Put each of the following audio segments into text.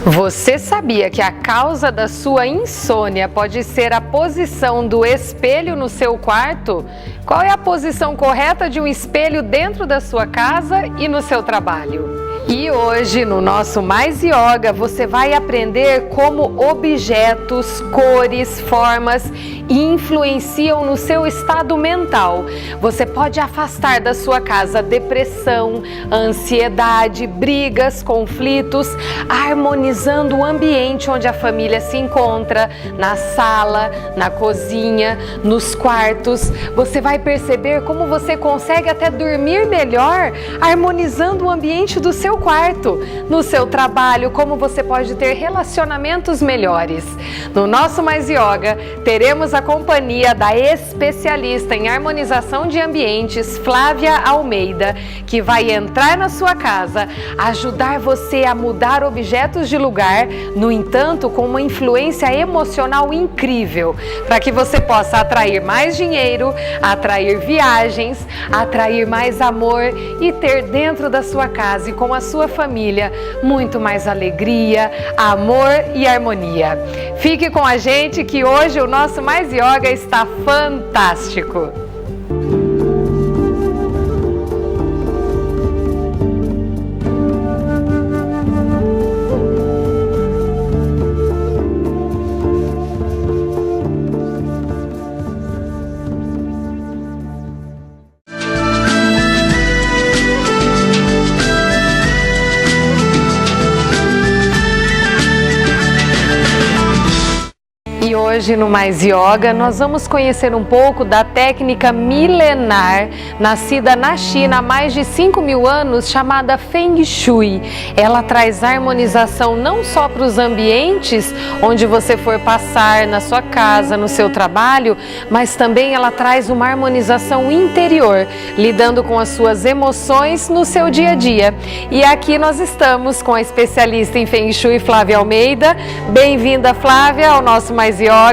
Você sabia que a causa da sua insônia pode ser a posição do espelho no seu quarto? Qual é a posição correta de um espelho dentro da sua casa e no seu trabalho? E hoje, no nosso Mais Yoga, você vai aprender como objetos, cores, formas influenciam no seu estado mental. Você pode afastar da sua casa depressão, ansiedade, brigas, conflitos, harmonizando o ambiente onde a família se encontra, na sala, na cozinha, nos quartos. Você vai perceber como você consegue até dormir melhor, harmonizando o ambiente do seu quarto, no seu trabalho, como você pode ter relacionamentos melhores. No nosso Mais Yoga, teremos a companhia da especialista em harmonização de ambientes, Flávia Almeida, que vai entrar na sua casa, ajudar você a mudar objetos de lugar, no entanto, com uma influência emocional incrível, para que você possa atrair mais dinheiro, atrair viagens, atrair mais amor e ter dentro da sua casa e com a sua família muito mais alegria, amor e harmonia. Fique com a gente que hoje o nosso Mais Yoga está fantástico! Hoje no Mais Yoga nós vamos conhecer um pouco da técnica milenar nascida na China há mais de 5.000 anos, chamada Feng Shui. Ela traz harmonização não só para os ambientes onde você for passar, na sua casa, no seu trabalho, mas também ela traz uma harmonização interior, lidando com as suas emoções no seu dia a dia. E aqui nós estamos com a especialista em Feng Shui, Flávia Almeida. Bem-vinda, Flávia, ao nosso Mais Yoga.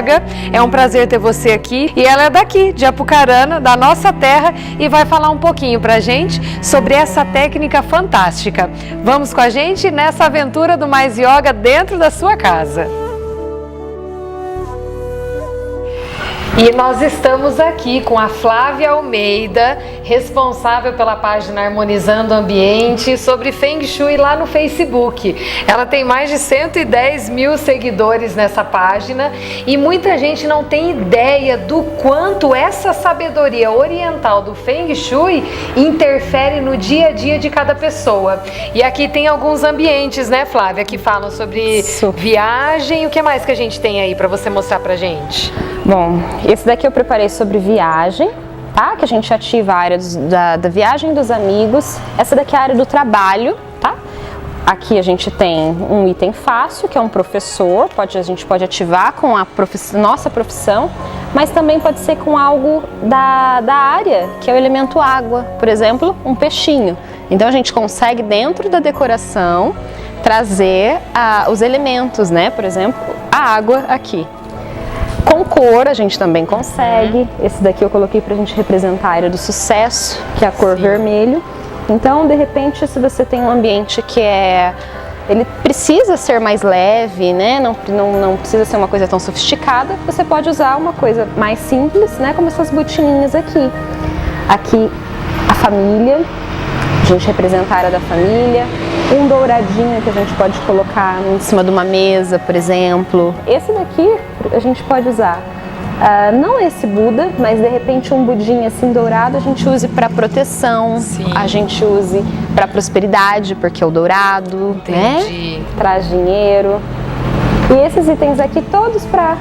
É um prazer ter você aqui e ela é daqui, de Apucarana, da nossa terra, e vai falar um pouquinho pra gente sobre essa técnica fantástica. Vamos com a gente nessa aventura do Mais Yoga dentro da sua casa. E nós estamos aqui com a Flávia Almeida, responsável pela página Harmonizando o Ambiente, sobre Feng Shui lá no Facebook. Ela tem mais de 110 mil seguidores nessa página e muita gente não tem ideia do quanto essa sabedoria oriental do Feng Shui interfere no dia a dia de cada pessoa. E aqui tem alguns ambientes, né, Flávia, que falam sobre viagem. O que mais que a gente tem aí para você mostrar pra gente? Bom, esse daqui eu preparei sobre viagem, tá? Que a gente ativa a área da viagem dos amigos. Essa daqui é a área do trabalho, tá? Aqui a gente tem um item fácil, que é um professor. A gente pode ativar com a nossa profissão, mas também pode ser com algo da área, que é o elemento água. Por exemplo, um peixinho. Então a gente consegue, dentro da decoração, trazer os elementos, né? Por exemplo, a água aqui. Com cor a gente também consegue. Esse daqui eu coloquei pra gente representar a área do sucesso, que é a cor vermelho. Então, de repente, se você tem um ambiente que ele precisa ser mais leve, né? Não precisa ser uma coisa tão sofisticada, você pode usar uma coisa mais simples, né? Como essas botininhas aqui. Aqui a família, a gente representa a área da família. Um douradinho que a gente pode colocar em cima de uma mesa, por exemplo. Esse daqui a gente pode usar, não esse Buda, mas de repente um budinho assim dourado a gente use para proteção. Sim. A gente use para prosperidade, porque é o dourado, né? Traz dinheiro. E esses itens aqui todos para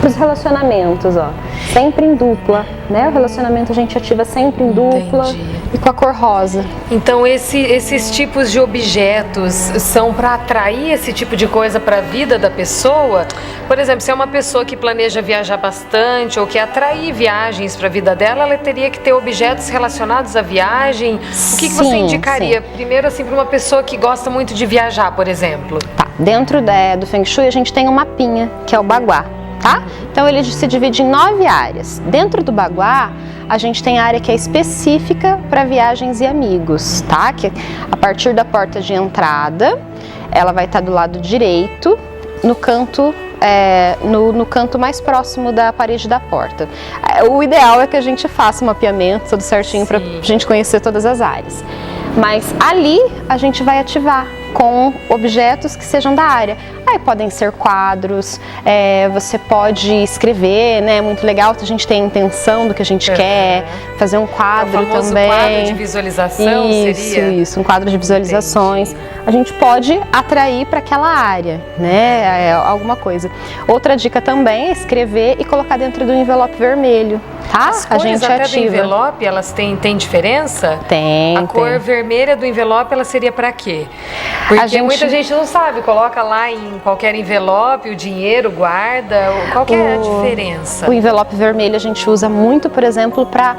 os relacionamentos, ó, sempre em dupla, né? O relacionamento a gente ativa sempre em dupla e com a cor rosa. Então esses tipos de objetos são para atrair esse tipo de coisa para a vida da pessoa? Por exemplo, se é uma pessoa que planeja viajar bastante ou quer atrair viagens para a vida dela, ela teria que ter objetos relacionados à viagem? O que você indicaria? Primeiro, assim, para uma pessoa que gosta muito de viajar, por exemplo. Tá, dentro do Feng Shui a gente tem um mapinha, que é o Baguá. Tá? Então ele se divide em 9 áreas. Dentro do Baguá, a gente tem a área que é específica para viagens e amigos, tá? Que a partir da porta de entrada, ela vai estar do lado direito, no canto no canto mais próximo da parede da porta. O ideal é que a gente faça um mapeamento tudo certinho para a gente conhecer todas as áreas. Mas ali a gente vai ativar com objetos que sejam da área. Aí podem ser quadros, você pode escrever, né? Muito legal se a gente tem a intenção do que a gente quer, fazer um quadro o famoso também. Quadro de visualização seria? Isso, um quadro de visualizações. Entendi. A gente pode atrair para aquela área, né? Alguma coisa. Outra dica também é escrever e colocar dentro do envelope vermelho, tá? As cores a gente até ativa. do envelope, elas têm diferença? Tem. A cor vermelha do envelope, ela seria para quê? Porque muita gente não sabe, coloca lá em qualquer envelope o dinheiro, guarda, qual que é a diferença? O envelope vermelho a gente usa muito, por exemplo, para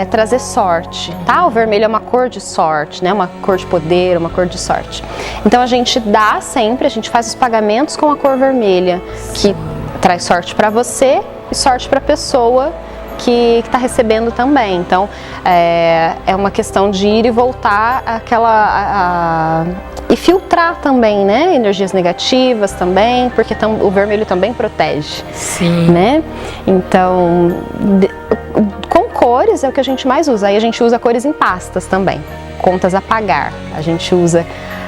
trazer sorte, tá? O vermelho é uma cor de sorte, né? Uma cor de poder, uma cor de sorte. Então a gente dá sempre, a gente faz os pagamentos com a cor vermelha, que traz sorte para você e sorte para a pessoa que está recebendo também. Então é uma questão de ir e voltar e filtrar também, né? Energias negativas também, porque o vermelho também protege. Sim. Né? Então, com cores é o que a gente mais usa. Aí a gente usa cores em pastas também, contas a pagar. A gente usa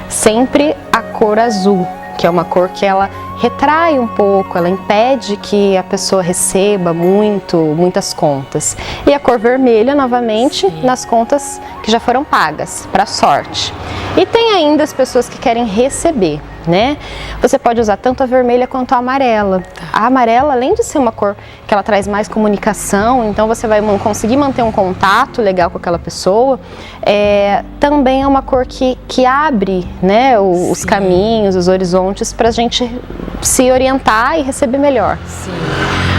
sempre a cor azul, que é uma cor que ela retrai um pouco, ela impede que a pessoa receba muitas contas. E a cor vermelha, novamente, nas contas que já foram pagas, para sorte. E tem ainda as pessoas que querem receber, né? Você pode usar tanto a vermelha quanto a amarela. A amarela, além de ser uma cor que ela traz mais comunicação, então você vai conseguir manter um contato legal com aquela pessoa, também é uma cor que abre, né, os caminhos, os horizontes para a gente se orientar e receber melhor. Sim.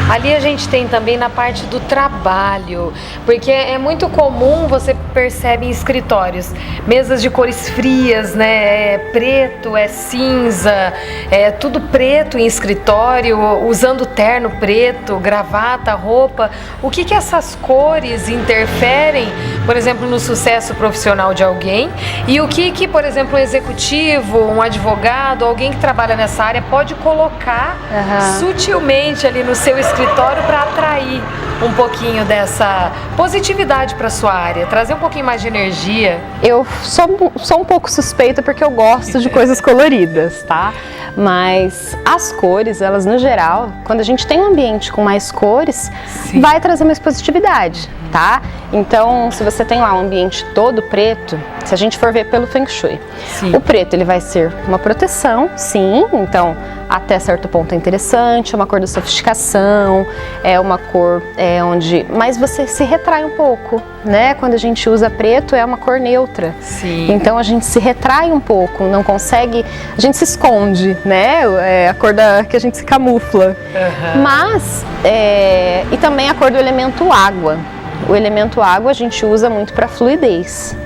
Ali a gente tem também na parte do trabalho, porque é muito comum, você percebe em escritórios, mesas de cores frias, né? É preto, é cinza, é tudo preto em escritório, usando terno preto, gravata, roupa. O que essas cores interferem, por exemplo, no sucesso profissional de alguém? E o que, por exemplo, um executivo, um advogado, alguém que trabalha nessa área pode colocar sutilmente ali no seu escritório para atrair um pouquinho dessa positividade para sua área, trazer um pouquinho mais de energia? Eu sou um pouco suspeita porque eu gosto de coisas coloridas, tá? Mas as cores, elas no geral, quando a gente tem um ambiente com mais cores, vai trazer mais positividade, tá? Então, se você tem lá um ambiente todo preto, se a gente for ver pelo Feng Shui, o preto ele vai ser uma proteção, sim, então até certo ponto é interessante, é uma cor da sofisticação, é uma cor mas você se retrai um pouco, né? Quando a gente usa preto é uma cor neutra, então a gente se retrai um pouco, não consegue, a gente se esconde, né? É a cor que a gente se camufla, mas e também a cor do elemento água. O elemento água a gente usa muito para fluidez.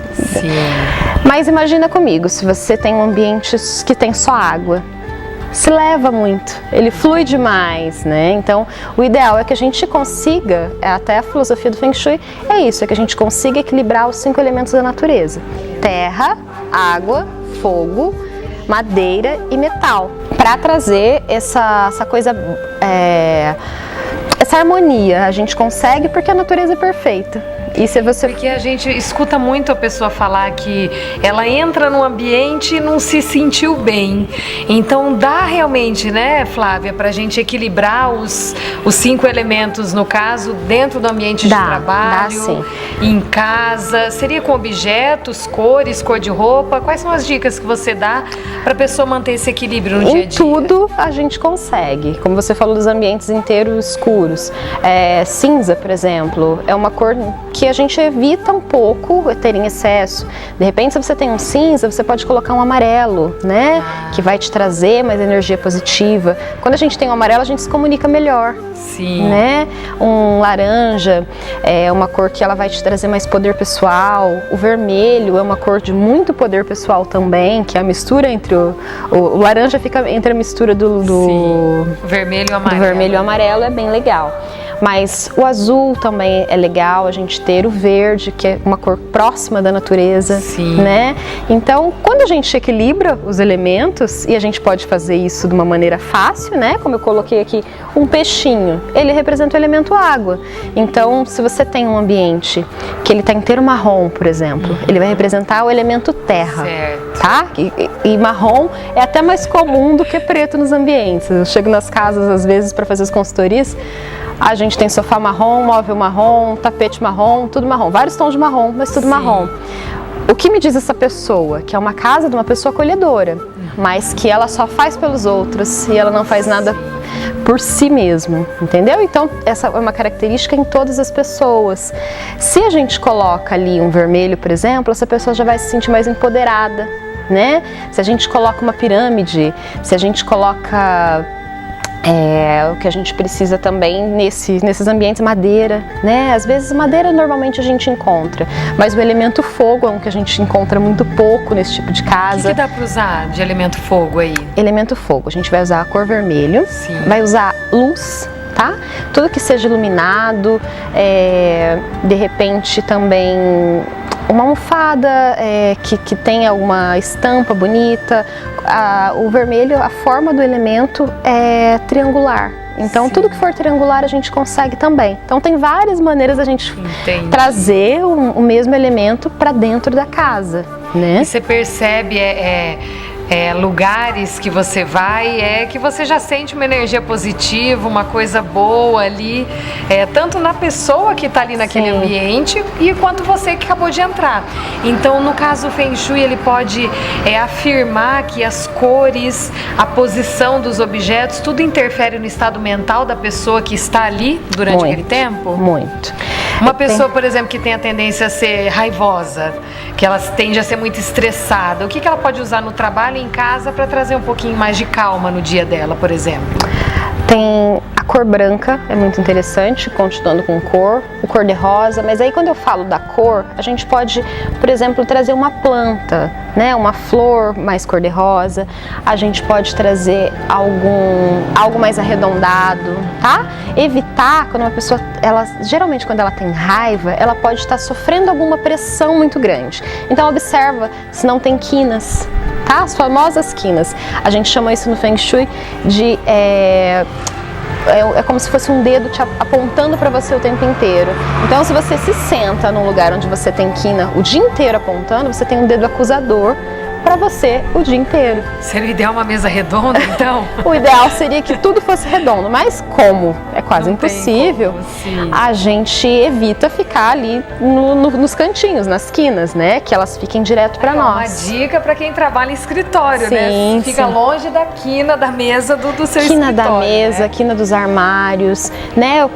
Mas imagina comigo, se você tem um ambiente que tem só água, se leva muito, ele flui demais, né? Então, o ideal é que a gente consiga, até a filosofia do Feng Shui é isso, é que a gente consiga equilibrar os 5 elementos da natureza: terra, água, fogo, madeira e metal, para trazer essa coisa, essa harmonia. A gente consegue porque a natureza é perfeita. E se você... Porque a gente escuta muito a pessoa falar que ela entra num ambiente e não se sentiu bem. Então dá realmente, né, Flávia, pra gente equilibrar os 5 elementos, no caso, dentro do ambiente de trabalho, sim. Em casa. Seria com objetos, cores, cor de roupa? Quais são as dicas que você dá pra pessoa manter esse equilíbrio no dia a dia? Em tudo a gente consegue. Como você falou dos ambientes inteiros escuros. Cinza, por exemplo, é uma cor que a gente evita um pouco ter em excesso. De repente, se você tem um cinza, você pode colocar um amarelo, né? Que vai te trazer mais energia positiva. Quando a gente tem um amarelo, a gente se comunica melhor. Né? Um laranja é uma cor que ela vai te trazer mais poder pessoal. O vermelho é uma cor de muito poder pessoal também, que é a mistura entre o laranja fica entre a mistura do vermelho e amarelo. Do vermelho e amarelo, é bem legal. Mas o azul também é legal a gente ter, o verde, que é uma cor próxima da natureza, Sim. né? Então, quando a gente equilibra os elementos, e a gente pode fazer isso de uma maneira fácil, né? Como eu coloquei aqui, um peixinho, ele representa o elemento água. Então, se você tem um ambiente que ele está inteiro marrom, por exemplo, ele vai representar o elemento terra, Certo. tá? E marrom é até mais comum do que preto nos ambientes. Eu chego nas casas, às vezes, para fazer as consultorias, a gente tem sofá marrom, móvel marrom, tapete marrom, tudo marrom. Vários tons de marrom, mas tudo Sim. marrom. O que me diz essa pessoa? Que é uma casa de uma pessoa acolhedora, mas que ela só faz pelos outros e ela não faz nada por si mesmo, entendeu? Então, essa é uma característica em todas as pessoas. Se a gente coloca ali um vermelho, por exemplo, essa pessoa já vai se sentir mais empoderada, né? Se a gente coloca uma pirâmide, se a gente coloca... o que a gente precisa também nesses ambientes, madeira, né? Às vezes madeira normalmente a gente encontra, mas o elemento fogo é um que a gente encontra muito pouco nesse tipo de O casa. que dá para usar de elemento fogo aí? Elemento fogo, a gente vai usar a cor vermelho, Sim. vai usar luz, tá? Tudo que seja iluminado, de repente também uma almofada que tenha uma estampa bonita. O vermelho, a forma do elemento é triangular. Então, Sim. tudo que for triangular a gente consegue também. Então, tem várias maneiras da gente Entendi. trazer o mesmo elemento para dentro da casa, né? E você percebe lugares que você vai, que você já sente uma energia positiva, uma coisa boa ali, tanto na pessoa que está ali naquele Sim. ambiente e quanto você que acabou de entrar. Então, no caso, o Feng Shui, ele pode afirmar que as cores, a posição dos objetos, tudo interfere no estado mental da pessoa que está ali durante Muito, aquele tempo? Muito. Uma pessoa, por exemplo, que tem a tendência a ser raivosa, que ela tende a ser muito estressada, o que ela pode usar no trabalho e em casa para trazer um pouquinho mais de calma no dia dela, por exemplo? Tem a cor branca, é muito interessante, continuando com cor, o cor-de-rosa, mas aí quando eu falo da cor, a gente pode, por exemplo, trazer uma planta, né, uma flor mais cor-de-rosa, a gente pode trazer algo mais arredondado, tá? Evitar quando uma pessoa, geralmente quando ela tem raiva, ela pode estar sofrendo alguma pressão muito grande. Então observa se não tem quinas, tá? As famosas quinas. A gente chama isso no Feng Shui de é como se fosse um dedo te apontando para você o tempo inteiro. Então, se você se senta num lugar onde você tem quina o dia inteiro apontando, você tem um dedo acusador para você o dia inteiro. Seria ideal uma mesa redonda, então? O ideal seria que tudo fosse redondo, mas como é quase impossível, a gente evita ficar ali nos cantinhos, nas quinas, né? Que elas fiquem direto para nós. Uma dica para quem trabalha em escritório, Sim, né? Fica sim. longe da quina da mesa do seu Quina escritório. da mesa, né? quina dos armários, né?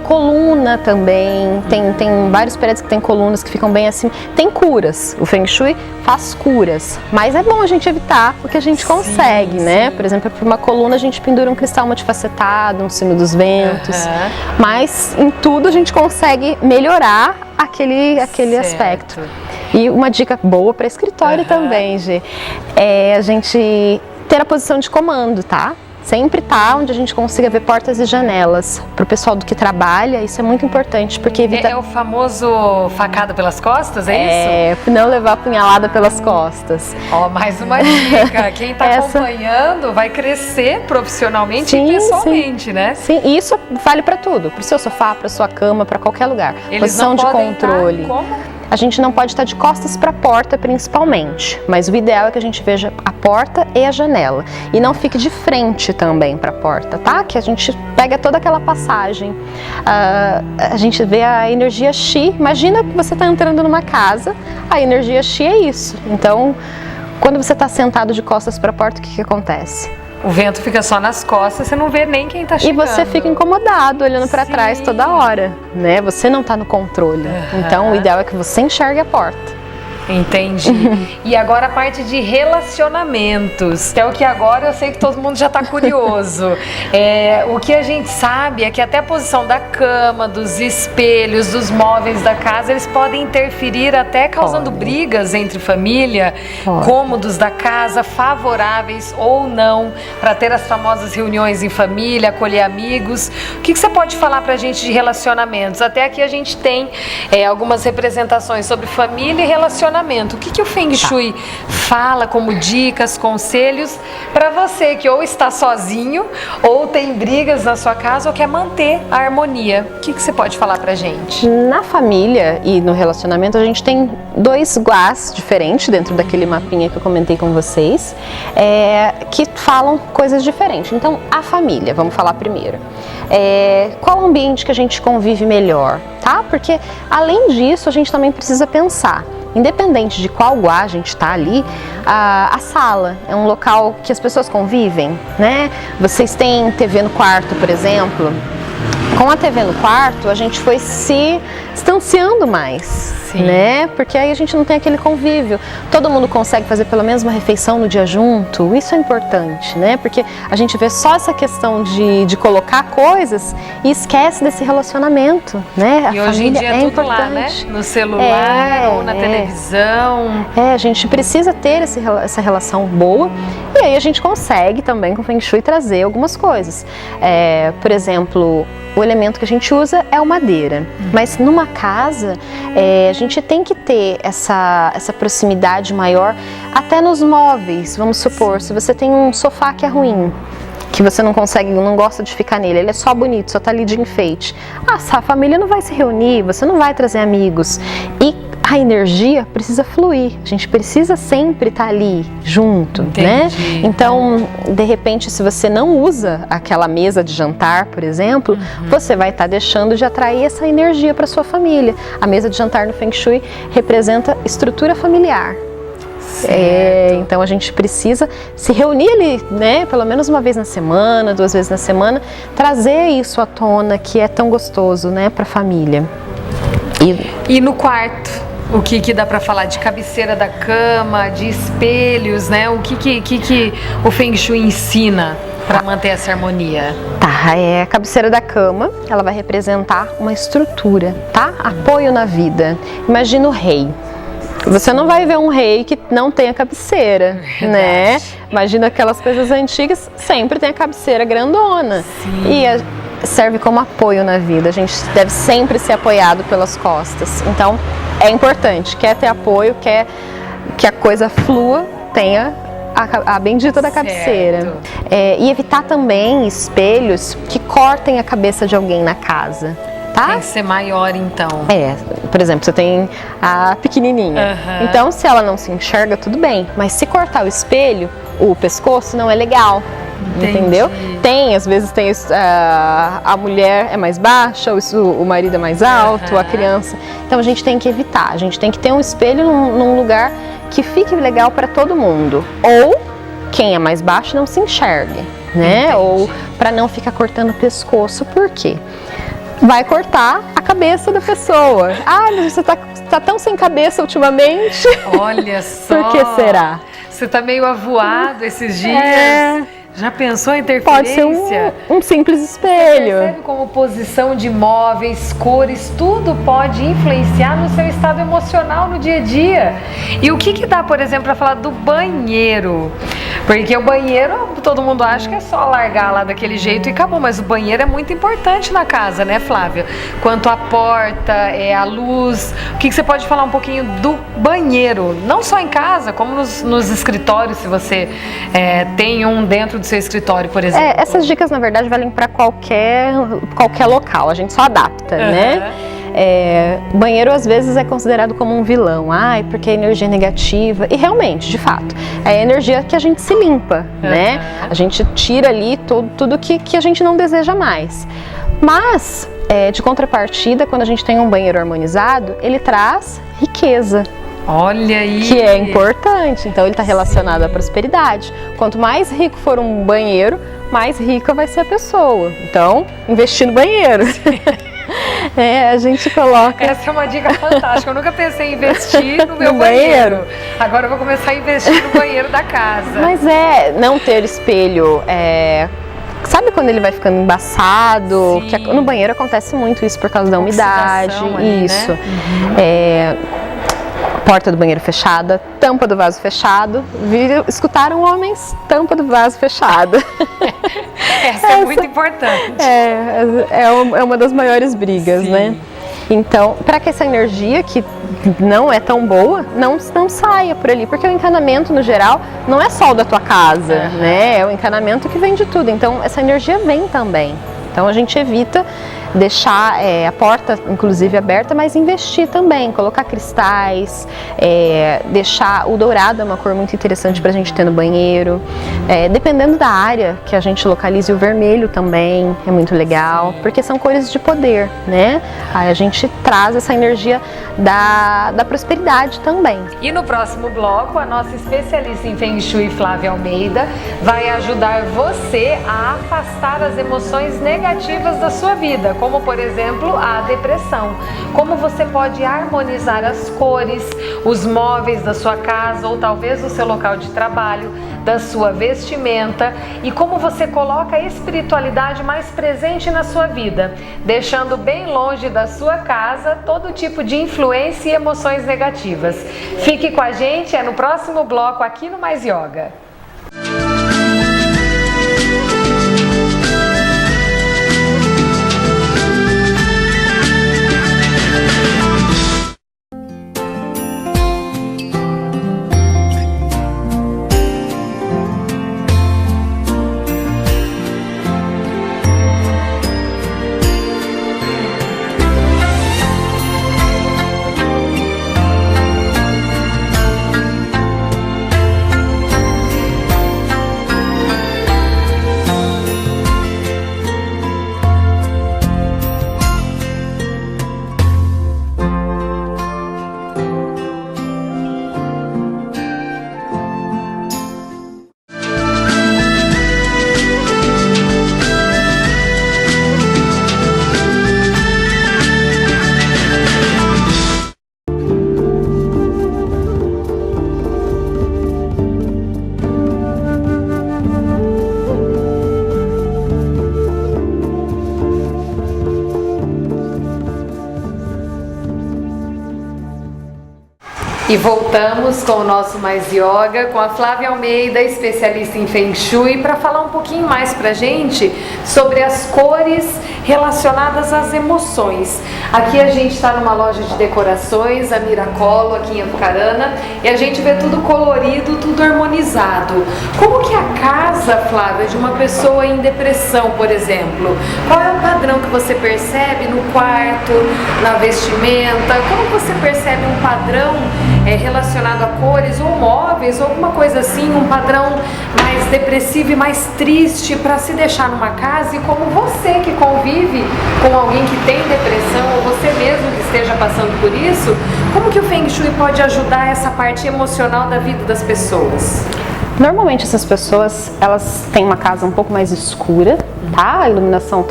Coluna também, tem vários prédios que tem colunas que ficam bem assim. Tem curas, o Feng Shui faz curas, mas é bom a gente evitar o que a gente consegue, né? Por exemplo, para uma coluna a gente pendura um cristal multifacetado, um sino dos ventos, mas em tudo a gente consegue melhorar aquele aspecto. E uma dica boa para escritório também, Gê, é a gente ter a posição de comando, tá? Sempre tá onde a gente consiga ver portas e janelas. Para o pessoal do que trabalha, isso é muito importante, porque evita... É o famoso facada pelas costas, é isso? Não levar punhalada pelas costas. Ó, mais uma dica. Quem tá acompanhando vai crescer profissionalmente e pessoalmente, né? Sim, e isso vale para tudo. Para o seu sofá, para sua cama, para qualquer lugar. Eles posição não de podem controle. estar como? A gente não pode estar de costas para a porta, principalmente, mas o ideal é que a gente veja a porta e a janela e não fique de frente também para a porta, tá? Que a gente pega toda aquela passagem, a gente vê a energia Chi. Imagina que você está entrando numa casa, a energia Chi é isso. Então, quando você está sentado de costas para a porta, o que acontece? O vento fica só nas costas, você não vê nem quem tá chegando. E você fica incomodado, olhando para trás toda hora, né? Você não tá no controle. Então, o ideal é que você enxergue a porta. Entendi. E agora a parte de relacionamentos, que é o que agora eu sei que todo mundo já está curioso. O que a gente sabe é que até a posição da cama, dos espelhos, dos móveis da casa, eles podem interferir até causando brigas entre família, cômodos da casa favoráveis ou não, para ter as famosas reuniões em família, acolher amigos. O que você pode falar pra gente de relacionamentos? Até aqui a gente tem algumas representações sobre família e relacionamento. O que o Feng Shui fala como dicas, conselhos para você que ou está sozinho ou tem brigas na sua casa ou quer manter a harmonia? O que você pode falar pra gente? Na família e no relacionamento a gente tem dois guás diferentes dentro daquele mapinha que eu comentei com vocês, que falam coisas diferentes. Então, a família, vamos falar primeiro. Qual o ambiente que a gente convive melhor, tá? Porque além disso a gente também precisa pensar, independente de qual guá a gente está ali, a sala é um local que as pessoas convivem, né? Vocês têm TV no quarto, por exemplo. Com a TV no quarto, a gente foi se distanciando mais, né? Porque aí a gente não tem aquele convívio. Todo mundo consegue fazer pelo menos uma refeição no dia junto. Isso é importante, né? Porque a gente vê só essa questão de colocar coisas e esquece desse relacionamento, né? E hoje em dia é tudo importante. Lá, né? No celular ou na televisão. A gente precisa ter essa relação boa. E aí a gente consegue também com o Feng Shui trazer algumas coisas. Por exemplo, o elemento que a gente usa é o madeira. Mas numa casa, a gente tem que ter essa proximidade maior até nos móveis. Vamos supor, se você tem um sofá que é ruim, que você não gosta de ficar nele, ele é só bonito, só tá ali de enfeite. A família não vai se reunir, você não vai trazer amigos. E a energia precisa fluir, a gente precisa sempre estar ali junto, né? Então, de repente, se você não usa aquela mesa de jantar, por exemplo, você vai estar deixando de atrair essa energia para sua família. A mesa de jantar no Feng Shui representa estrutura familiar. Então a gente precisa se reunir ali, né? Pelo menos uma vez na semana, 2 vezes na semana, trazer isso à tona, que é tão gostoso, né, para a família. E no quarto? O que dá para falar de cabeceira da cama, de espelhos, né? O que o Feng Shui ensina para manter essa harmonia? A cabeceira da cama, ela vai representar uma estrutura, tá? Apoio na vida. Imagina o rei. Você não vai ver um rei que não tem a cabeceira, né? Imagina aquelas coisas antigas, sempre tem a cabeceira grandona. E serve como apoio na vida. A gente deve sempre ser apoiado pelas costas. Então, é importante. Quer ter apoio, quer que a coisa flua, tenha a bendita da cabeceira. E evitar também espelhos que cortem a cabeça de alguém na casa. Tá? Tem que ser maior, então. Por exemplo, você tem a pequenininha. Então, se ela não se enxerga, tudo bem. Mas se cortar o espelho, o pescoço, não é legal. Entendeu? Às vezes tem a mulher é mais baixa, o marido é mais alto, a criança. Então, a gente tem que evitar. A gente tem que ter um espelho num lugar que fique legal para todo mundo. Ou quem é mais baixo não se enxergue, né? Ou para não ficar cortando o pescoço. Por quê? Vai cortar a cabeça da pessoa. Mas você tá tão sem cabeça ultimamente. Olha só. Por que será? Você tá meio avoado esses dias. Já pensou em interferência? Pode ser um simples espelho. Você percebe como posição de móveis, cores, tudo pode influenciar no seu estado emocional no dia a dia. E o que dá, por exemplo, para falar do banheiro? Porque o banheiro, todo mundo acha que é só largar lá daquele jeito e acabou, mas o banheiro é muito importante na casa, né, Flávia? Quanto à porta, a luz. O que você pode falar um pouquinho do banheiro? Não só em casa, como nos escritórios, se você tem um dentro do seu escritório, por exemplo. Essas dicas, na verdade, valem para qualquer local, a gente só adapta, né? Banheiro às vezes é considerado como um vilão, porque é energia negativa, e realmente, de fato, é a energia que a gente se limpa, né? A gente tira ali tudo que a gente não deseja mais. Mas, de contrapartida, quando a gente tem um banheiro harmonizado, ele traz riqueza. Olha aí! Que é importante, então ele está relacionado à prosperidade. Quanto mais rico for um banheiro, mais rica vai ser a pessoa. Então, investir no banheiro. A gente coloca... Essa é uma dica fantástica. Eu nunca pensei em investir no meu banheiro. Agora eu vou começar a investir no banheiro da casa. Mas não ter espelho, sabe quando ele vai ficando embaçado? Que no banheiro acontece muito isso por causa da umidade. Ali, isso. Né? Porta do banheiro fechada, tampa do vaso fechado. Escutaram, homens? Tampa do vaso fechada. Essa é muito importante. É uma das maiores brigas, né? Então, para que essa energia que não é tão boa, não saia por ali, porque o encanamento, no geral, não é só o da tua casa, né? É o encanamento que vem de tudo, então essa energia vem também. Então a gente evita deixar a porta, inclusive, aberta, mas investir também, colocar cristais, deixar o dourado é uma cor muito interessante para a gente ter no banheiro. Dependendo da área que a gente localize, o vermelho também é muito legal, porque são cores de poder, né? Aí a gente traz essa energia da prosperidade também. E no próximo bloco, a nossa especialista em Feng Shui, Flávia Almeida, vai ajudar você a afastar as emoções negativas da sua vida, como por exemplo a depressão. Como você pode harmonizar as cores, os móveis da sua casa ou talvez do seu local de trabalho, da sua vestimenta, e como você coloca a espiritualidade mais presente na sua vida, deixando bem longe da sua casa todo tipo de influência e emoções negativas. Fique com a gente, no próximo bloco aqui no Mais Yoga. E voltamos com o nosso Mais Yoga, com a Flávia Almeida, especialista em Feng Shui, para falar um pouquinho mais pra gente sobre as cores relacionadas às emoções. Aqui a gente está numa loja de decorações, a Miracolo, aqui em Apucarana, e a gente vê tudo colorido, tudo harmonizado. Como que a casa, Flávia, de uma pessoa em depressão, por exemplo, qual é o padrão que você percebe no quarto, na vestimenta? Como você percebe um padrão relacionado a cores ou móveis ou alguma coisa assim, um padrão mais depressivo e mais triste para se deixar numa casa? E como você que convive com alguém que tem depressão ou você mesmo que esteja passando por isso, como que o Feng Shui pode ajudar essa parte emocional da vida das pessoas? Normalmente essas pessoas, elas têm uma casa um pouco mais escura, tá? A iluminação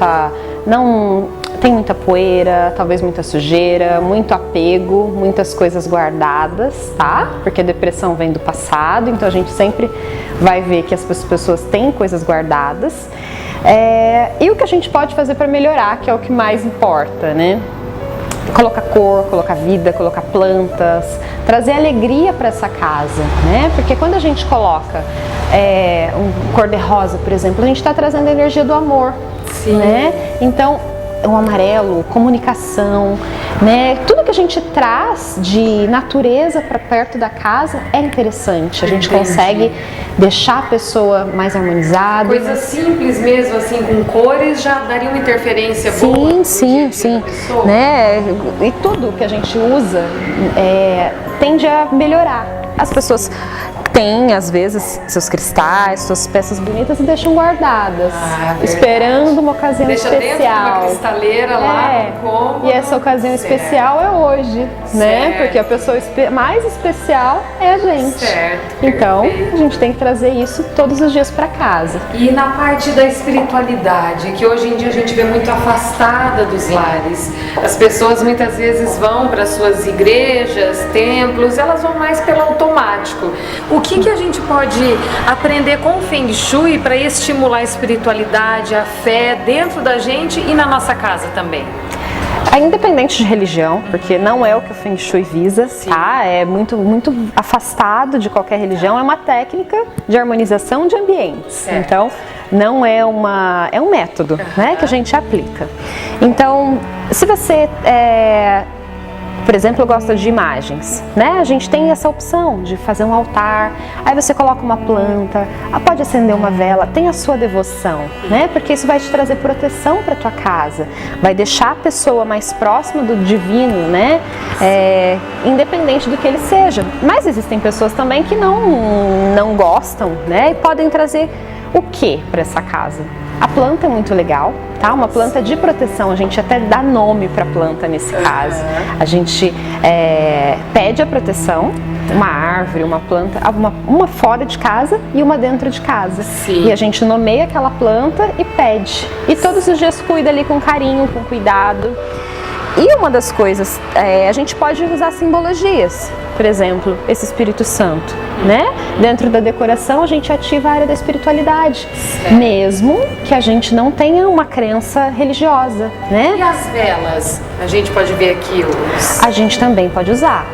não tem muita poeira, talvez muita sujeira, muito apego, muitas coisas guardadas, tá? Porque a depressão vem do passado, então a gente sempre vai ver que as pessoas têm coisas guardadas. E o que a gente pode fazer para melhorar, que é o que mais importa, né? Colocar cor, colocar vida, colocar plantas, trazer alegria para essa casa, né? Porque quando a gente coloca um cor-de-rosa, por exemplo, a gente está trazendo a energia do amor, né? Então, o amarelo, comunicação, né? Tudo que a gente traz de natureza para perto da casa é interessante. A gente consegue deixar a pessoa mais harmonizada. Coisas simples mesmo, assim, com cores, já daria uma interferência boa. Sim. Né? E tudo que a gente usa tende a melhorar. As pessoas tem, às vezes, seus cristais, suas peças bonitas e deixam guardadas, esperando uma ocasião especial. Deixa dentro de uma cristaleira lá no cômodo. E essa ocasião especial é hoje, né? Porque a pessoa mais especial é a gente. Certo. Então, a gente tem que trazer isso todos os dias para casa. E na parte da espiritualidade, que hoje em dia a gente vê muito afastada dos lares. As pessoas muitas vezes vão para suas igrejas, templos, elas vão mais pelo automático. O que a gente pode aprender com o Feng Shui para estimular a espiritualidade, a fé dentro da gente e na nossa casa também? Independente de religião, porque não é o que o Feng Shui visa, tá? É muito afastado de qualquer religião, é uma técnica de harmonização de ambientes. Então, não é é um método, né, que a gente aplica. Então, se você por exemplo, gosta de imagens, né? A gente tem essa opção de fazer um altar, aí você coloca uma planta, pode acender uma vela, tem a sua devoção, né? Porque isso vai te trazer proteção para tua casa, vai deixar a pessoa mais próxima do divino, né? Independente do que ele seja. Mas existem pessoas também que não gostam, né? E podem trazer o que para essa casa? A planta é muito legal, tá? Uma planta de proteção, a gente até dá nome para a planta nesse caso. A gente pede a proteção, uma árvore, uma planta, uma fora de casa e uma dentro de casa. E a gente nomeia aquela planta e pede. E todos os dias cuida ali com carinho, com cuidado. E uma das coisas, a gente pode usar simbologias, por exemplo, esse Espírito Santo, né? Dentro da decoração a gente ativa a área da espiritualidade, mesmo que a gente não tenha uma crença religiosa, né? E as velas? A gente pode ver aqui A gente também pode usar,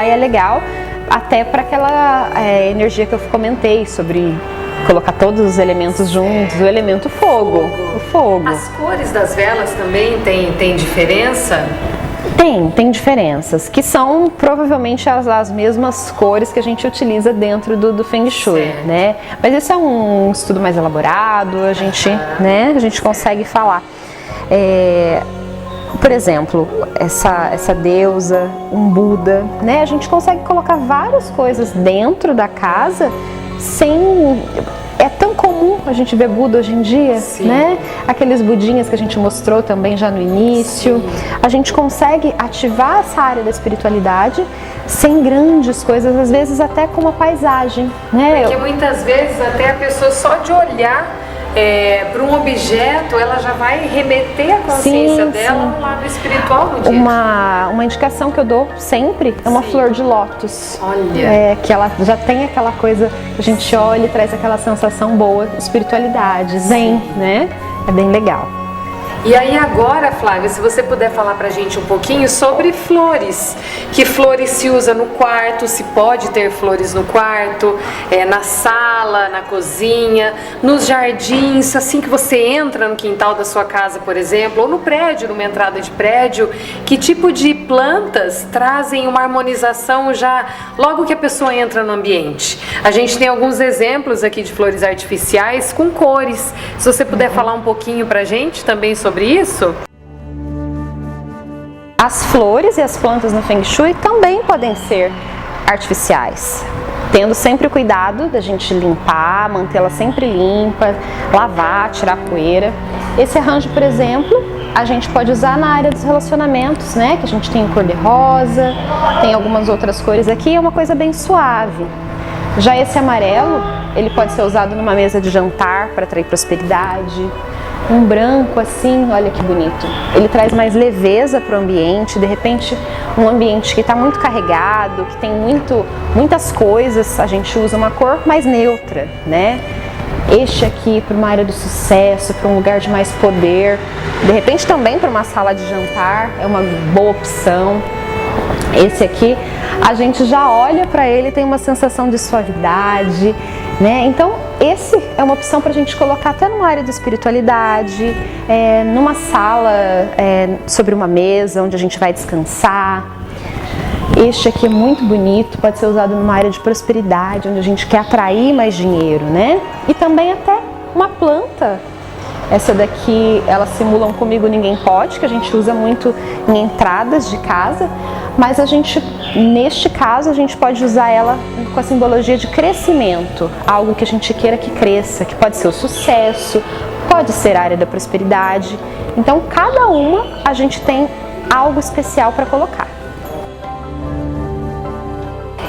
e é legal até para aquela energia que eu comentei sobre colocar todos os elementos juntos, o elemento fogo, o fogo. As cores das velas também tem diferença? Tem diferenças, que são provavelmente as mesmas cores que a gente utiliza dentro do Feng Shui, né? Mas esse é um estudo mais elaborado, a gente consegue falar. Por exemplo, essa deusa, um Buda, né? A gente consegue colocar várias coisas dentro da casa sem... É tão comum a gente ver Buda hoje em dia, né? Aqueles budinhas que a gente mostrou também já no início. A gente consegue ativar essa área da espiritualidade sem grandes coisas, às vezes até com uma paisagem, né? Porque muitas vezes até a pessoa só de olhar para um objeto, ela já vai remeter a consciência dela ao lado espiritual do dia. Uma indicação que eu dou sempre é uma flor de lótus. Olha! Que ela já tem aquela coisa que a gente olha e traz aquela sensação boa, espiritualidade, zen, né? É bem legal. E aí agora, Flávia, se você puder falar pra gente um pouquinho sobre flores. Que flores se usa no quarto, se pode ter flores no quarto, na sala, na cozinha, nos jardins, assim que você entra no quintal da sua casa, por exemplo, ou no prédio, numa entrada de prédio, que tipo de plantas trazem uma harmonização já logo que a pessoa entra no ambiente? A gente tem alguns exemplos aqui de flores artificiais com cores. Se você puder falar um pouquinho pra gente também sobre isso? As flores e as plantas no Feng Shui também podem ser artificiais, tendo sempre o cuidado da gente limpar, mantê-la sempre limpa, lavar, tirar poeira. Esse arranjo, por exemplo, a gente pode usar na área dos relacionamentos, né? Que a gente tem cor de rosa, tem algumas outras cores aqui, é uma coisa bem suave. Já esse amarelo, ele pode ser usado numa mesa de jantar para atrair prosperidade. Um branco assim, olha que bonito. Ele traz mais leveza para o ambiente, de repente um ambiente que está muito carregado, que tem muitas coisas, a gente usa uma cor mais neutra, né? Este aqui para uma área do sucesso, para um lugar de mais poder. De repente também para uma sala de jantar, é uma boa opção. Esse aqui, a gente já olha para ele e tem uma sensação de suavidade, né? Então, esse é uma opção para a gente colocar até numa área de espiritualidade, numa sala, sobre uma mesa onde a gente vai descansar. Este aqui é muito bonito, pode ser usado numa área de prosperidade, onde a gente quer atrair mais dinheiro, né? E também até uma planta. Essa daqui, ela simula um Comigo Ninguém Pode, que a gente usa muito em entradas de casa, mas a gente Neste caso, a gente pode usar ela com a simbologia de crescimento, algo que a gente queira que cresça, que pode ser o sucesso, pode ser a área da prosperidade. Então, cada uma a gente tem algo especial para colocar.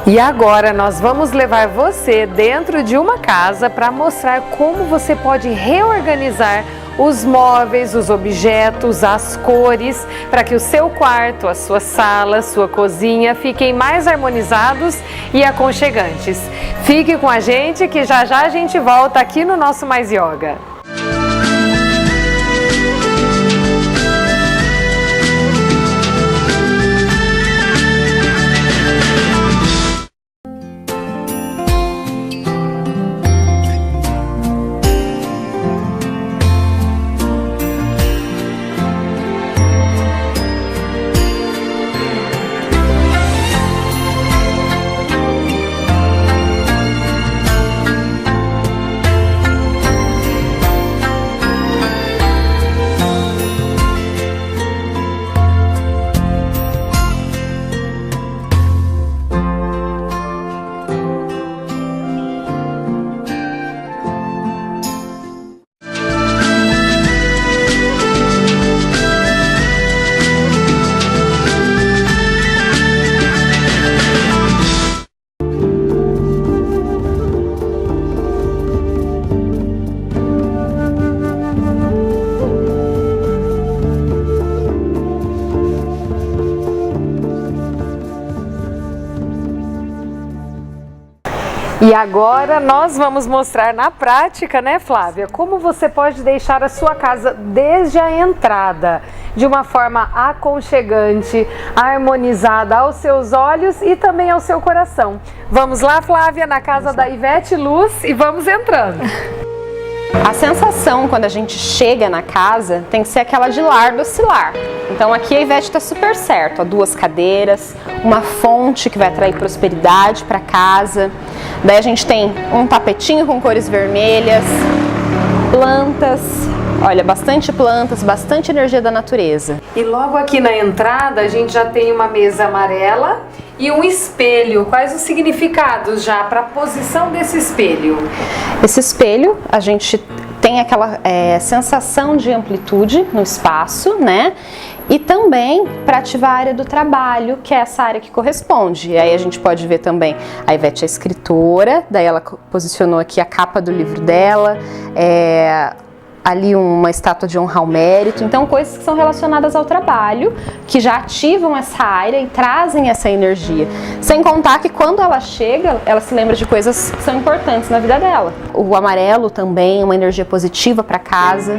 E agora nós vamos levar você dentro de uma casa para mostrar como você pode reorganizar os móveis, os objetos, as cores, para que o seu quarto, a sua sala, a sua cozinha fiquem mais harmonizados e aconchegantes. Fique com a gente que já já a gente volta aqui no nosso Mais Yoga. E agora nós vamos mostrar na prática, né, Flávia, como você pode deixar a sua casa desde a entrada de uma forma aconchegante, harmonizada aos seus olhos e também ao seu coração. Vamos lá, Flávia, na casa da Ivete Luz e vamos entrando. A sensação quando a gente chega na casa tem que ser aquela de lar docilar. Então aqui a Ivete está super certo, ó, 2 cadeiras, uma fonte que vai atrair prosperidade para casa. Daí a gente tem um tapetinho com cores vermelhas, plantas, olha, bastante plantas, bastante energia da natureza. E logo aqui na entrada a gente já tem uma mesa amarela e um espelho. Quais os significados já para a posição desse espelho? Esse espelho, a gente tem aquela sensação de amplitude no espaço, né? E também para ativar a área do trabalho, que é essa área que corresponde. E aí a gente pode ver também, a Ivete é escritora, daí ela posicionou aqui a capa do livro dela, ali uma estátua de honrar o mérito, então coisas que são relacionadas ao trabalho, que já ativam essa área e trazem essa energia. Sem contar que quando ela chega, ela se lembra de coisas que são importantes na vida dela. O amarelo também, uma energia positiva para casa,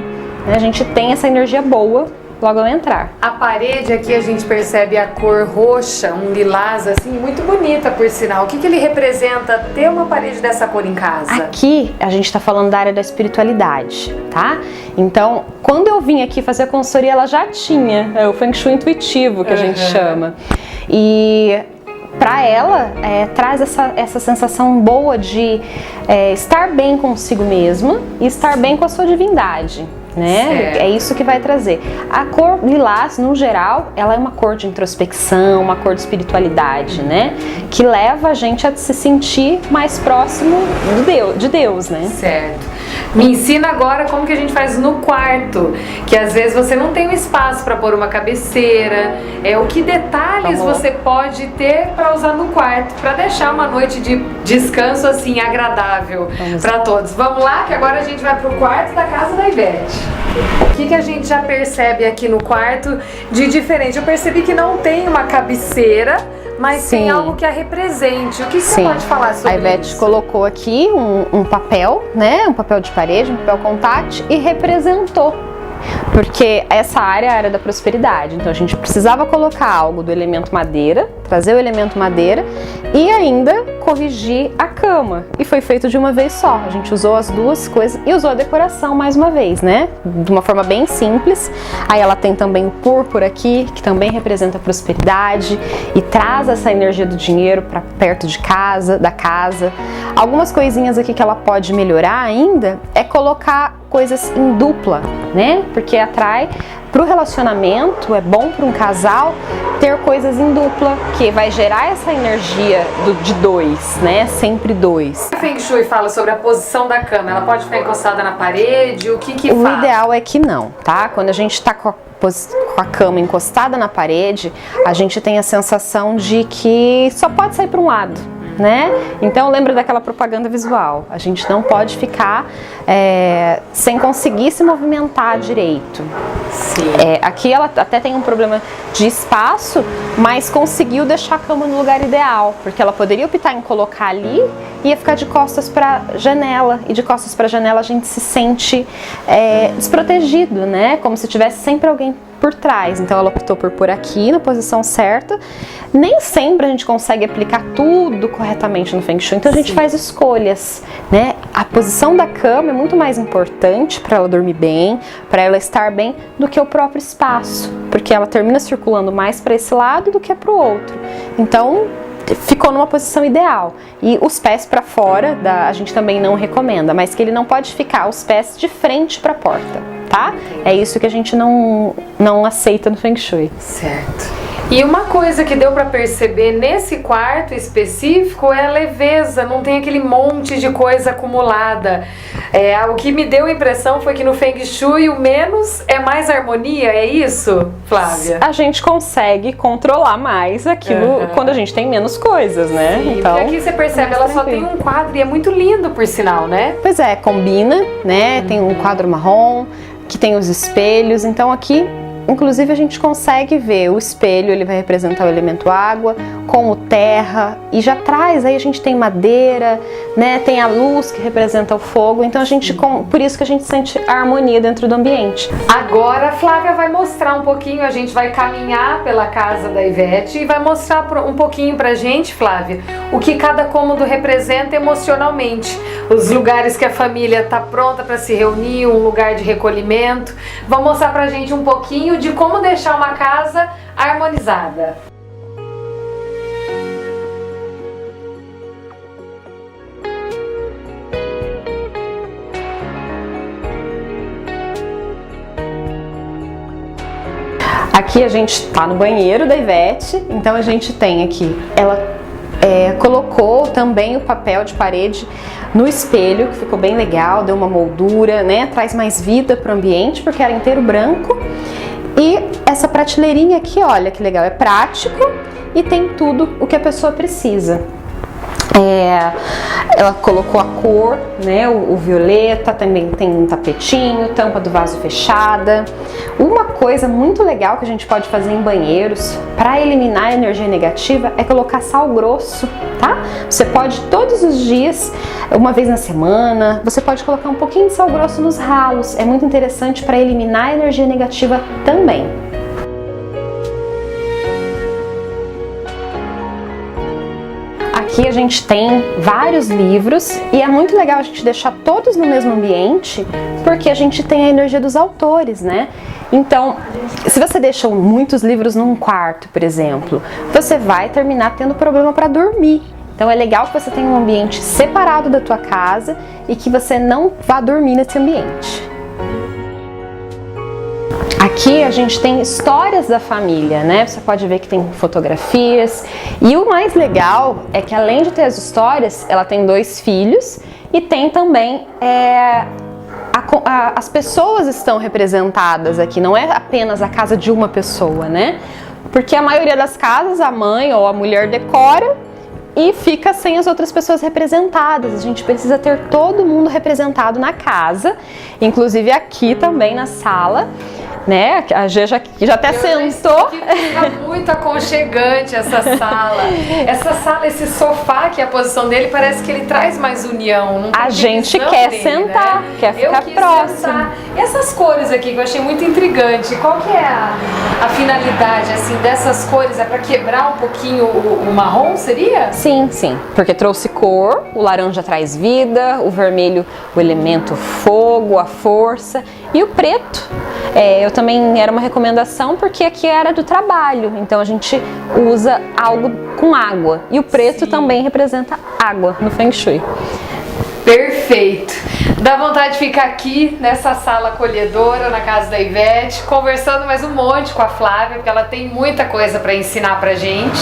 né? A gente tem essa energia boa logo ao entrar. A parede aqui a gente percebe a cor roxa, um lilás assim, muito bonita por sinal. O que ele representa ter uma parede dessa cor em casa? Aqui a gente está falando da área da espiritualidade, tá? Então, quando eu vim aqui fazer a consultoria, ela já tinha o Feng Shui intuitivo, que a gente chama. E para ela, traz essa sensação boa de estar bem consigo mesma e estar bem com a sua divindade. Né? É isso que vai trazer. A cor lilás, no geral, ela é uma cor de introspecção, uma cor de espiritualidade, né? Que leva a gente a se sentir mais próximo de Deus, né? Certo. Me ensina agora como que a gente faz no quarto, que às vezes você não tem um espaço para pôr uma cabeceira. O que detalhes você pode ter para usar no quarto, para deixar uma noite de descanso assim agradável para todos. Vamos lá, que agora a gente vai pro quarto da casa da Ivete. O que a gente já percebe aqui no quarto de diferente? Eu percebi que não tem uma cabeceira, mas tem algo que a represente. O que você pode falar sobre isso? A Ivete colocou aqui um papel, né? Um papel de parede, um papel contact e representou. Porque essa área é a área da prosperidade, então a gente precisava colocar algo do elemento madeira, trazer o elemento madeira e ainda corrigir a cama. E foi feito de uma vez só, a gente usou as duas coisas e usou a decoração mais uma vez, né? De uma forma bem simples. Aí ela tem também o púrpura aqui, que também representa a prosperidade e traz essa energia do dinheiro para perto de casa, da casa. Algumas coisinhas aqui que ela pode melhorar ainda é colocar coisas em dupla, né? Porque atrai Pro relacionamento, é bom para um casal ter coisas em dupla, que vai gerar essa energia de dois, né? Sempre dois. O Feng Shui fala sobre a posição da cama, ela pode ficar encostada na parede, o que O faz? ideal é que não, tá? Quando a gente tá com a cama encostada na parede, a gente tem a sensação de que só pode sair para um lado, né? Então lembra daquela propaganda visual, a gente não pode ficar sem conseguir se movimentar direito. Sim. Aqui ela até tem um problema de espaço, mas conseguiu deixar a cama no lugar ideal, porque ela poderia optar em colocar ali e ia ficar de costas para janela, e de costas para janela a gente se sente desprotegido, né? Como se tivesse sempre alguém por trás. Então ela optou por pôr aqui na posição certa. Nem sempre a gente consegue aplicar tudo corretamente no Feng Shui, então a gente faz escolhas, né? A posição da cama é muito mais importante para ela dormir bem, para ela estar bem, do que o próprio espaço, porque ela termina circulando mais para esse lado do que para o outro. Então ficou numa posição ideal. E os pés para fora, a gente também não recomenda, mas que ele não pode ficar os pés de frente para a porta, tá? É isso que a gente não aceita no Feng Shui. Certo. E uma coisa que deu para perceber nesse quarto específico é a leveza, não tem aquele monte de coisa acumulada. O que me deu a impressão foi que no Feng Shui o menos é mais harmonia, é isso, Flávia? A gente consegue controlar mais aquilo quando a gente tem menos coisas, né? Sim, então, porque aqui você percebe, ela só tem um quadro e é muito lindo, por sinal, né? Pois é, combina, né? Tem um quadro marrom, que tem os espelhos, então aqui inclusive a gente consegue ver o espelho, ele vai representar o elemento água, com o terra, e já traz, aí a gente tem madeira, né, tem a luz que representa o fogo, então a gente, por isso que a gente sente a harmonia dentro do ambiente. Agora a Flávia vai mostrar um pouquinho, a gente vai caminhar pela casa da Ivete e vai mostrar um pouquinho pra gente, Flávia, o que cada cômodo representa emocionalmente, os lugares que a família tá pronta para se reunir, um lugar de recolhimento. Vão mostrar pra gente um pouquinho de como deixar uma casa harmonizada. Aqui a gente tá no banheiro da Ivete, então a gente tem aqui, ela colocou também o papel de parede no espelho, que ficou bem legal, deu uma moldura, né? Traz mais vida pro ambiente, porque era inteiro branco. E essa prateleirinha aqui, olha que legal, é prático e tem tudo o que a pessoa precisa. Ela colocou a cor, né, o violeta, também tem um tapetinho, tampa do vaso fechada. Uma coisa muito legal que a gente pode fazer em banheiros para eliminar a energia negativa é colocar sal grosso, tá? Você pode todos os dias, uma vez na semana, você pode colocar um pouquinho de sal grosso nos ralos. É muito interessante para eliminar a energia negativa também. Aqui a gente tem vários livros e é muito legal a gente deixar todos no mesmo ambiente, porque a gente tem a energia dos autores, né? Então, se você deixa muitos livros num quarto, por exemplo, você vai terminar tendo problema para dormir. Então é legal que você tenha um ambiente separado da tua casa e que você não vá dormir nesse ambiente. Aqui a gente tem histórias da família, né? Você pode ver que tem fotografias. E o mais legal é que além de ter as histórias, ela tem 2 filhos e tem também as pessoas estão representadas aqui. Não é apenas a casa de uma pessoa, né? Porque a maioria das casas a mãe ou a mulher decora e fica sem as outras pessoas representadas. A gente precisa ter todo mundo representado na casa, inclusive aqui também na sala. Né? A Gê já até sentou. Fica muito aconchegante essa sala. Essa sala, esse sofá, que é a posição dele, parece que ele traz mais união. Não tem a gente quer dele, sentar, né? quer ficar próximo. Sentar. E essas cores aqui que eu achei muito intrigante, qual que é a finalidade assim, dessas cores? É para quebrar um pouquinho o marrom, seria? Sim, sim. Porque trouxe cor, o laranja traz vida, o vermelho, o elemento fogo, a força, e o preto. Eu também era uma recomendação porque aqui era do trabalho, então a gente usa algo com água e o preto também representa água no Feng Shui. Perfeito. Dá vontade de ficar aqui nessa sala acolhedora na casa da Ivete, conversando mais um monte com a Flávia, porque ela tem muita coisa para ensinar pra gente.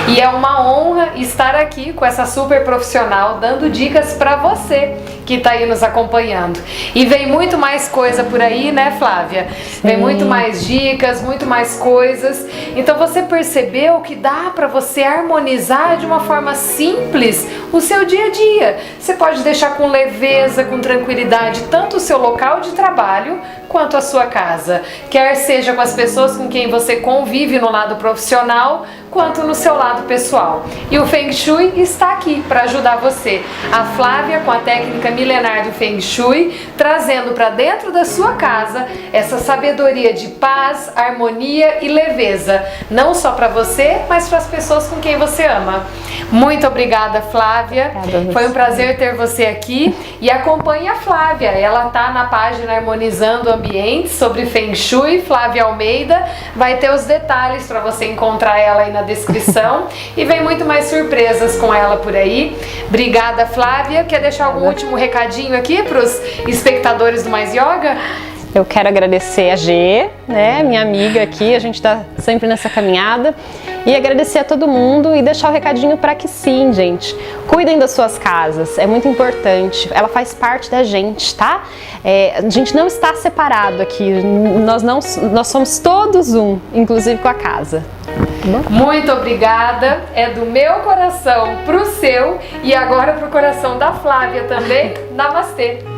E é uma honra estar aqui com essa super profissional dando dicas para você que tá aí nos acompanhando. E vem muito mais coisa por aí, né, Flávia? Vem muito mais dicas, muito mais coisas. Então você percebeu que dá para você harmonizar de uma forma simples o seu dia a dia. Você pode deixar com leveza, com tranquilidade, tanto o seu local de trabalho quanto a sua casa. Quer seja com as pessoas com quem você convive no lado profissional, quanto no seu lado pessoal. E o Feng Shui está aqui para ajudar você. A Flávia, com a técnica milenar do Feng Shui, trazendo para dentro da sua casa essa sabedoria de paz, harmonia e leveza, não só para você, mas para as pessoas com quem você ama. Muito obrigada, Flávia. Foi um prazer ter você aqui. E acompanhe a Flávia. Ela tá na página Harmonizando Ambientes sobre Feng Shui, Flávia Almeida. Vai ter os detalhes para você encontrar ela aí na descrição. E vem muito mais surpresas com ela por aí. Obrigada, Flávia. Quer deixar algum último recadinho aqui para os espectadores do Mais Yoga? Eu quero agradecer a G, né, minha amiga aqui, a gente tá sempre nessa caminhada, e agradecer a todo mundo e deixar o recadinho para que sim, gente, cuidem das suas casas, é muito importante, ela faz parte da gente, tá? A gente não está separado aqui, nós somos todos um, inclusive com a casa. Muito obrigada, é do meu coração pro seu e agora pro coração da Flávia também. Namastê!